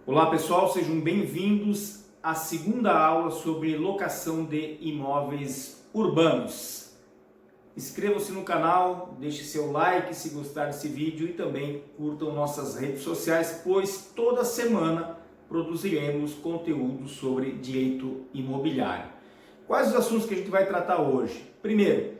Olá pessoal, sejam bem-vindos à segunda aula sobre locação de imóveis urbanos. Inscreva-se no canal, deixe seu like se gostar desse vídeo e também curtam nossas redes sociais, pois toda semana produziremos conteúdo sobre direito imobiliário. Quais os assuntos que a gente vai tratar hoje? Primeiro,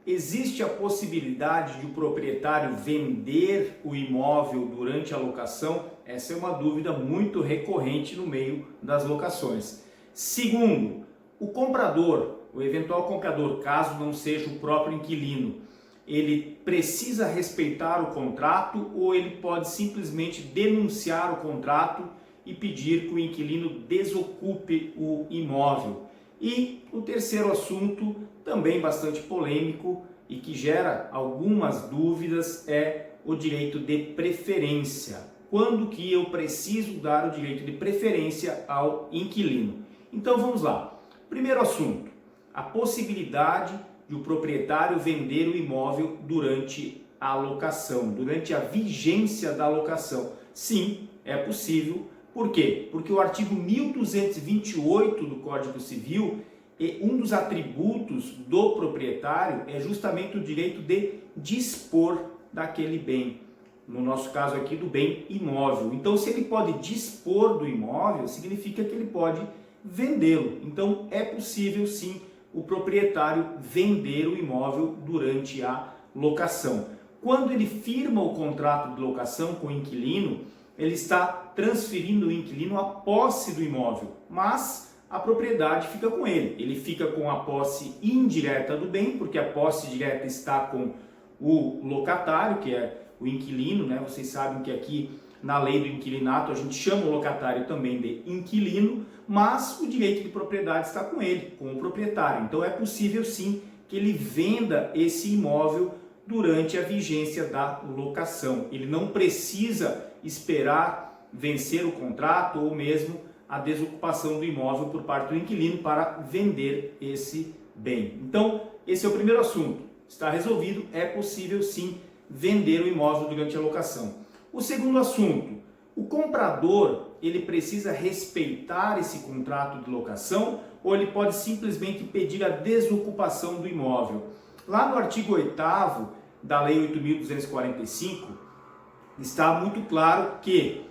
existe a possibilidade de o proprietário vender o imóvel durante a locação? Essa é uma dúvida muito recorrente no meio das locações. Segundo, o comprador, o eventual comprador, caso não seja o próprio inquilino, ele precisa respeitar o contrato ou ele pode simplesmente denunciar o contrato e pedir que o inquilino desocupe o imóvel? E o terceiro assunto, também bastante polêmico e que gera algumas dúvidas, é o direito de preferência. Quando que eu preciso dar o direito de preferência ao inquilino? Então vamos lá. Primeiro assunto, a possibilidade de o proprietário vender o imóvel durante a locação, durante a vigência da locação. Sim, é possível. Por quê? Porque o artigo 1228 do Código Civil, um dos atributos do proprietário é justamente o direito de dispor daquele bem. No nosso caso aqui, do bem imóvel. Então, se ele pode dispor do imóvel, significa que ele pode vendê-lo. Então, é possível sim o proprietário vender o imóvel durante a locação. Quando ele firma o contrato de locação com o inquilino, ele está transferindo o inquilino a posse do imóvel, mas a propriedade fica com ele. Ele fica com a posse indireta do bem, porque a posse direta está com o locatário, que é o inquilino, né? Vocês sabem que aqui na lei do inquilinato a gente chama o locatário também de inquilino, mas o direito de propriedade está com ele, com o proprietário. Então é possível sim que ele venda esse imóvel durante a vigência da locação. Ele não precisa esperar vencer o contrato ou mesmo a desocupação do imóvel por parte do inquilino para vender esse bem. Então, esse é o primeiro assunto. Está resolvido, é possível sim vender o imóvel durante a locação. O segundo assunto, o comprador, ele precisa respeitar esse contrato de locação ou ele pode simplesmente pedir a desocupação do imóvel? Lá no artigo 8º da Lei 8.245, está muito claro que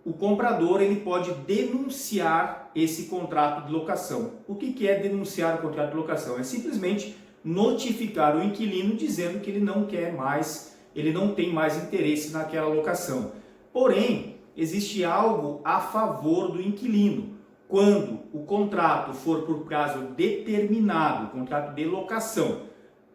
o comprador ele pode denunciar esse contrato de locação. O que é denunciar o contrato de locação? É simplesmente notificar o inquilino dizendo que ele não quer mais, ele não tem mais interesse naquela locação. Porém, existe algo a favor do inquilino. Quando o contrato for por prazo determinado, contrato de locação,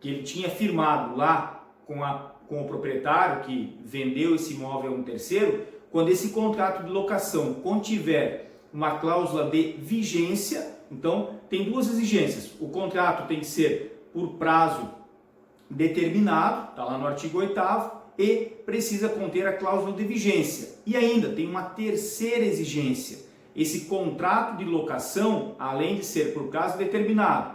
que ele tinha firmado lá com o proprietário que vendeu esse imóvel a um terceiro, quando esse contrato de locação contiver uma cláusula de vigência, então tem duas exigências. O contrato tem que ser por prazo determinado, está lá no artigo 8º, e precisa conter a cláusula de vigência. E ainda tem uma terceira exigência. Esse contrato de locação, além de ser por prazo determinado,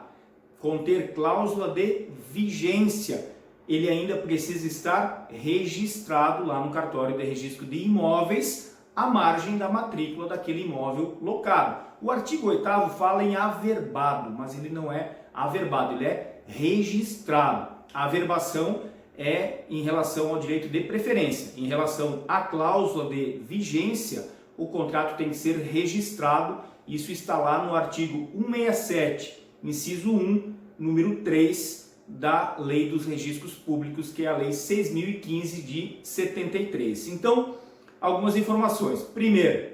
conter cláusula de vigência, ele ainda precisa estar registrado lá no cartório de registro de imóveis, à margem da matrícula daquele imóvel locado. O artigo 8º fala em averbado, mas ele não é averbado, ele é registrado. A averbação é em relação ao direito de preferência. Em relação à cláusula de vigência, o contrato tem que ser registrado. Isso está lá no artigo 167, inciso 1, número 3, da Lei dos Registros Públicos, que é a Lei 6.015 de 73. Então, algumas informações. Primeiro,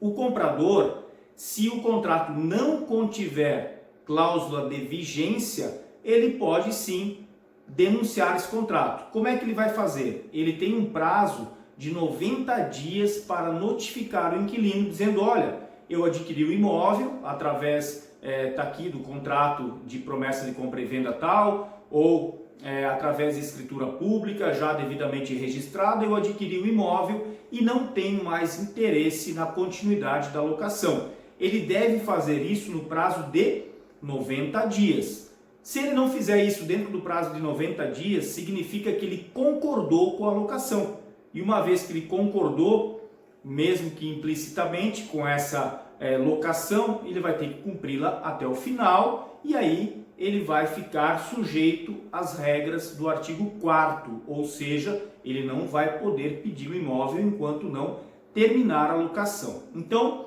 o comprador, se o contrato não contiver cláusula de vigência, ele pode sim denunciar esse contrato. Como é que ele vai fazer? Ele tem um prazo de 90 dias para notificar o inquilino, dizendo: olha, eu adquiri o imóvel através tá aqui do contrato de promessa de compra e venda tal, ou através de escritura pública já devidamente registrada, eu adquiri o imóvel e não tenho mais interesse na continuidade da locação. Ele deve fazer isso no prazo de 90 dias. Se ele não fizer isso dentro do prazo de 90 dias, significa que ele concordou com a locação. E uma vez que ele concordou, mesmo que implicitamente, com essa locação, ele vai ter que cumpri-la até o final, e aí ele vai ficar sujeito às regras do artigo 4º, ou seja, ele não vai poder pedir o imóvel enquanto não terminar a locação. Então,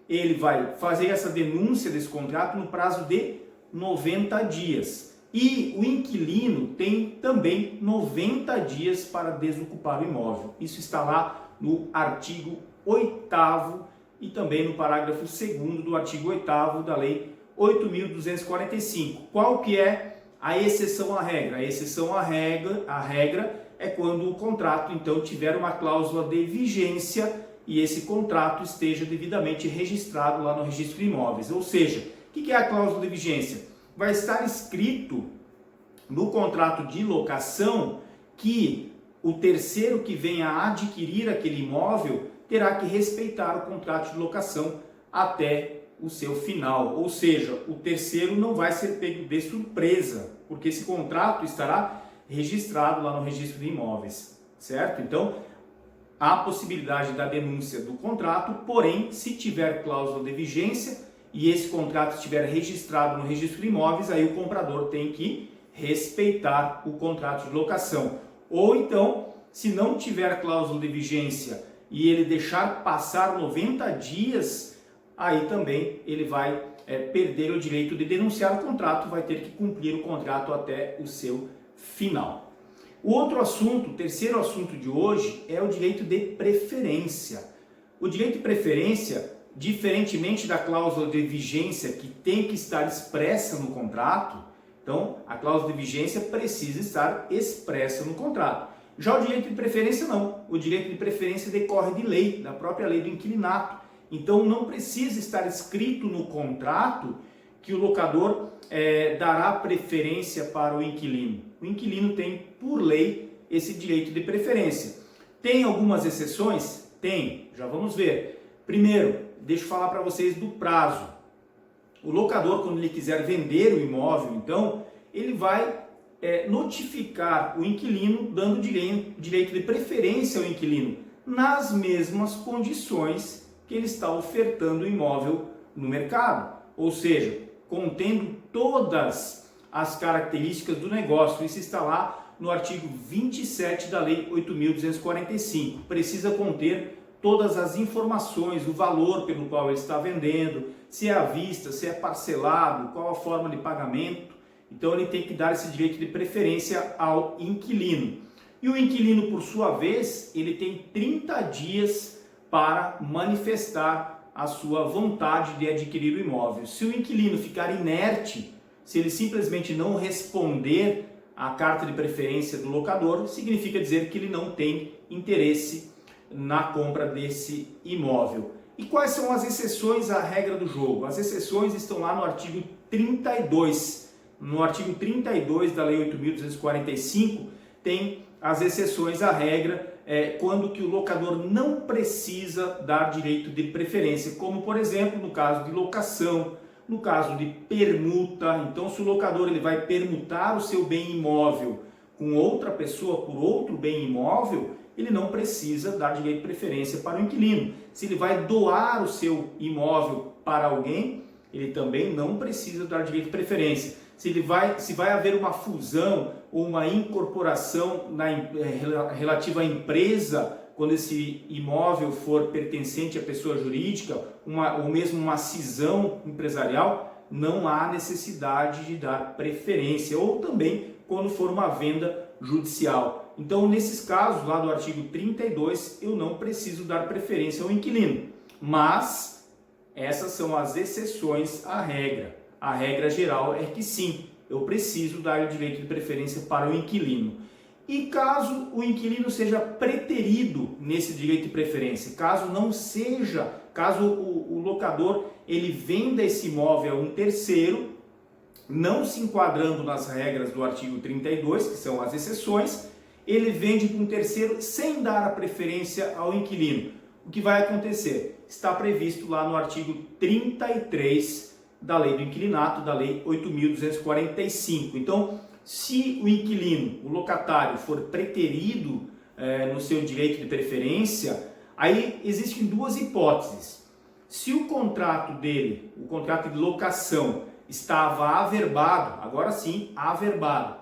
ele vai fazer essa denúncia desse contrato no prazo de 90 dias. E o inquilino tem também 90 dias para desocupar o imóvel. Isso está lá no artigo 8º e também no parágrafo 2º do artigo 8º da Lei 8.245. Qual que é a exceção à regra? A exceção à regra é quando o contrato, então, tiver uma cláusula de vigência e esse contrato esteja devidamente registrado lá no registro de imóveis. Ou seja, o que é a cláusula de vigência? Vai estar escrito no contrato de locação que o terceiro que venha a adquirir aquele imóvel terá que respeitar o contrato de locação até o seu final. Ou seja, o terceiro não vai ser pego de surpresa, porque esse contrato estará registrado lá no registro de imóveis, certo? Então, há a possibilidade da denúncia do contrato, porém, se tiver cláusula de vigência e esse contrato estiver registrado no registro de imóveis, aí o comprador tem que respeitar o contrato de locação. Ou então, se não tiver cláusula de vigência e ele deixar passar 90 dias, aí também ele vai perder o direito de denunciar o contrato, vai ter que cumprir o contrato até o seu final. O outro assunto, o terceiro assunto de hoje, é o direito de preferência. O direito de preferência, diferentemente da cláusula de vigência, que tem que estar expressa no contrato, então a cláusula de vigência precisa estar expressa no contrato. Já o direito de preferência não. O direito de preferência decorre de lei, da própria lei do inquilinato. Então não precisa estar escrito no contrato que o locador dará preferência para o inquilino. O inquilino tem, por lei, esse direito de preferência. Tem algumas exceções? Tem, já vamos ver. Primeiro, deixa eu falar para vocês do prazo. O locador, quando ele quiser vender o imóvel, então, ele vai notificar o inquilino, dando direito de preferência ao inquilino, nas mesmas condições que ele está ofertando o imóvel no mercado. Ou seja, contendo todas as características do negócio. Isso está lá no artigo 27 da Lei 8.245. Precisa conter todas as informações, o valor pelo qual ele está vendendo, se é à vista, se é parcelado, qual a forma de pagamento. Então ele tem que dar esse direito de preferência ao inquilino. E o inquilino, por sua vez, ele tem 30 dias para manifestar a sua vontade de adquirir o imóvel. Se o inquilino ficar inerte, se ele simplesmente não responder à carta de preferência do locador, significa dizer que ele não tem interesse na compra desse imóvel. E quais são as exceções à regra do jogo? As exceções estão lá no artigo 32. No artigo 32 da Lei 8.245 tem as exceções à regra quando que o locador não precisa dar direito de preferência, como por exemplo no caso de locação, no caso de permuta. Então, se o locador ele vai permutar o seu bem imóvel com outra pessoa por outro bem imóvel, ele não precisa dar direito de preferência para o inquilino. Se ele vai doar o seu imóvel para alguém, ele também não precisa dar direito de preferência. Se vai haver uma fusão ou uma incorporação relativa à empresa, quando esse imóvel for pertencente à pessoa jurídica, ou mesmo uma cisão empresarial, não há necessidade de dar preferência, ou também quando for uma venda judicial. Então, nesses casos, lá do artigo 32, eu não preciso dar preferência ao inquilino, mas essas são as exceções à regra. A regra geral é que sim, eu preciso dar o direito de preferência para o inquilino. E caso o inquilino seja preterido nesse direito de preferência, caso não seja, caso o locador ele venda esse imóvel a um terceiro, não se enquadrando nas regras do artigo 32, que são as exceções, ele vende para um terceiro sem dar a preferência ao inquilino. O que vai acontecer? Está previsto lá no artigo 33 da Lei do Inquilinato, da Lei 8.245. Então, se o inquilino, o locatário, for preterido no seu direito de preferência, Aí existem duas hipóteses. Se o contrato dele, o contrato de locação, estava averbado, agora sim, averbado,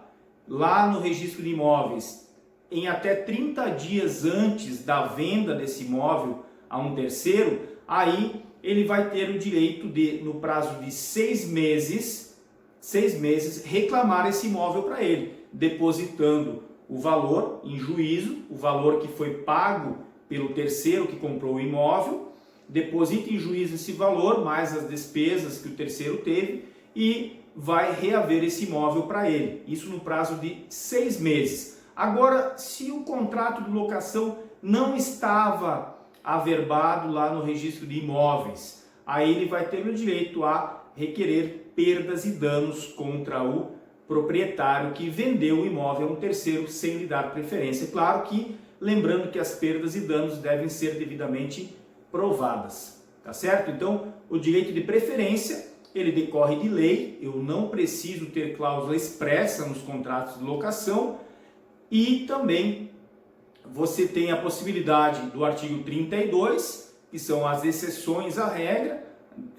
lá no registro de imóveis, em até 30 dias antes da venda desse imóvel a um terceiro, aí ele vai ter o direito de, no prazo de 6 meses, reclamar esse imóvel para ele, depositando o valor em juízo, o valor que foi pago pelo terceiro que comprou o imóvel, deposita em juízo esse valor, mais as despesas que o terceiro teve, e vai reaver esse imóvel para ele. Isso no prazo de 6 meses. Agora, se o contrato de locação não estava averbado lá no registro de imóveis, aí ele vai ter o direito a requerer perdas e danos contra o proprietário que vendeu o imóvel a um terceiro sem lhe dar preferência. Claro que, lembrando que as perdas e danos devem ser devidamente provadas, tá certo? Então, o direito de preferência, ele decorre de lei, eu não preciso ter cláusula expressa nos contratos de locação, e também você tem a possibilidade do artigo 32, que são as exceções à regra.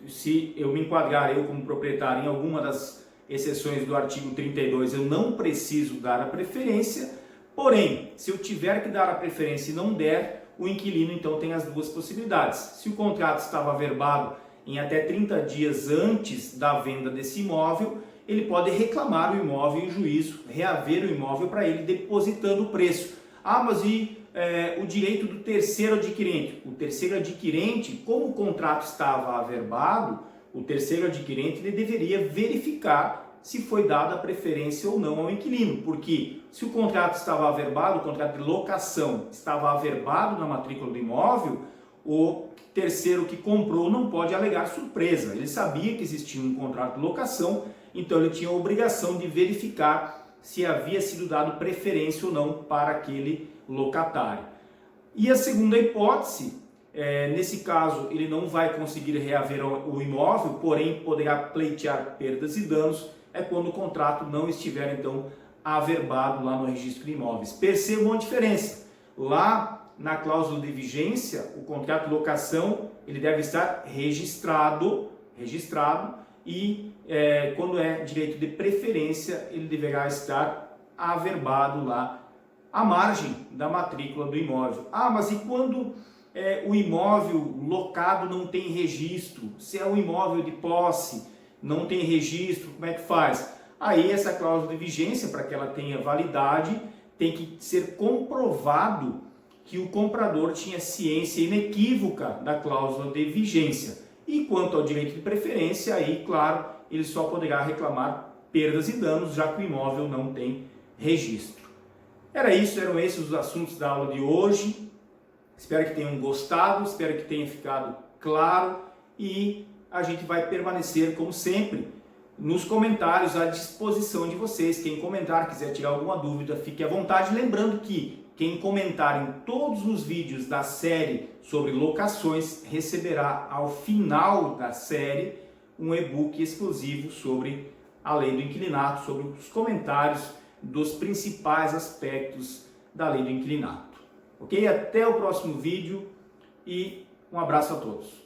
Se eu me enquadrar, eu como proprietário, em alguma das exceções do artigo 32, eu não preciso dar a preferência, porém, se eu tiver que dar a preferência e não der, o inquilino então tem as duas possibilidades. Se o contrato estava averbado em até 30 dias antes da venda desse imóvel, ele pode reclamar o imóvel em juízo, reaver o imóvel para ele, depositando o preço. Ah, mas e o direito do terceiro adquirente? O terceiro adquirente, como o contrato estava averbado, o terceiro adquirente ele deveria verificar se foi dada a preferência ou não ao inquilino, porque se o contrato estava averbado, o contrato de locação estava averbado na matrícula do imóvel, o terceiro que comprou não pode alegar surpresa. Ele sabia que existia um contrato de locação, então ele tinha a obrigação de verificar se havia sido dado preferência ou não para aquele locatário. E a segunda hipótese, nesse caso ele não vai conseguir reaver o imóvel, porém poderá pleitear perdas e danos, é quando o contrato não estiver então averbado lá no registro de imóveis. Percebam a diferença. Lá na cláusula de vigência, o contrato de locação ele deve estar registrado e quando é direito de preferência, ele deverá estar averbado lá à margem da matrícula do imóvel. Ah, mas e quando o imóvel locado não tem registro? Se é um imóvel de posse, não tem registro, como é que faz? Aí essa cláusula de vigência, para que ela tenha validade, tem que ser comprovado que o comprador tinha ciência inequívoca da cláusula de vigência. E quanto ao direito de preferência, aí, claro, ele só poderá reclamar perdas e danos, já que o imóvel não tem registro. Eram esses os assuntos da aula de hoje. Espero que tenham gostado, espero que tenha ficado claro e a gente vai permanecer, como sempre, nos comentários à disposição de vocês. Quem comentar, quiser tirar alguma dúvida, fique à vontade. Lembrando que quem comentar em todos os vídeos da série sobre locações receberá ao final da série um e-book exclusivo sobre a lei do inquilinato, sobre os comentários dos principais aspectos da lei do inquilinato. Ok? Até o próximo vídeo e um abraço a todos.